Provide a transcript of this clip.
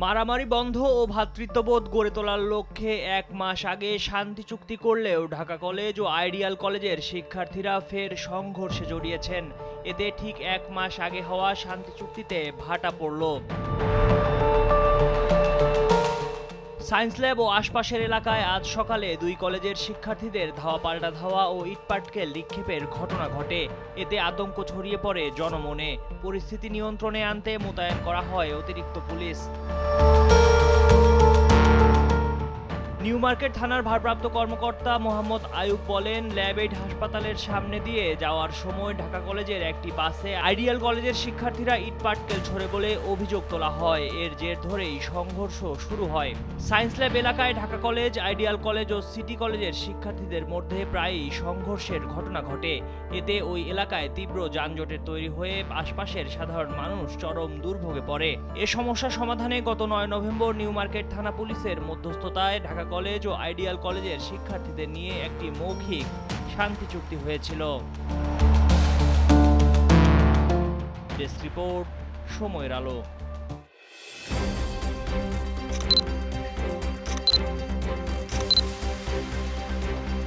মারামারি বন্ধ ও ভ্রাতৃত্ববোধ গড়ে তোলার লক্ষ্যে ১ মাস আগে শান্তি চুক্তি করলেও ঢাকা কলেজ ও আইডিয়াল কলেজের শিক্ষার্থীরা ফের সংঘর্ষে জড়িয়েছেন। এতে ঠিক ১ মাস আগে হওয়া শান্তি চুক্তিতে ভাটা পড়ল। সায়েন্স ল্যাব ও আশপাশের এলাকায় আজ সকালে দুই কলেজের শিক্ষার্থীদের ধাওয়া পাল্টা ধাওয়া ও ইটপাটকেল নিক্ষেপের ঘটনা ঘটে। এতে আতঙ্ক ছড়িয়ে পড়ে জনমনে। পরিস্থিতি নিয়ন্ত্রণে আনতে মোতায়েন করা হয় অতিরিক্ত পুলিশ। নিউ মার্কেট থানার ভারপ্রাপ্ত কর্মকর্তা মোহাম্মদ আয়ুব বলেন, ল্যাবেড হাসপাতালের সামনে দিয়ে যাওয়ার সময় ঢাকা কলেজের একটি বাসে আইডিয়াল কলেজের শিক্ষার্থীরা ইটপাটকেল ছোড়ে বলে অভিযোগ তোলা হয়। এর জের ধরেই সংঘর্ষ শুরু হয়। সায়েন্স ল্যাব এলাকায় ঢাকা কলেজ, আইডিয়াল কলেজ ও সিটি কলেজের শিক্ষার্থীদের মধ্যে প্রায়ই সংঘর্ষের ঘটনা ঘটে। এতে ওই এলাকায় তীব্র যানজটের তৈরি হয়ে আশপাশের সাধারণ মানুষ চরম দুর্ভোগে পড়ে। এ সমস্যা সমাধানে গত ৯ নভেম্বর নিউ মার্কেট থানা পুলিশের মধ্যস্থতায় ঢাকা কলেজ ও আইডিয়াল কলেজের শিক্ষার্থীদের নিয়ে একটি মৌখিক শান্তি চুক্তি হয়েছিল। ডেস্ক রিপোর্ট, সময়ের আলো।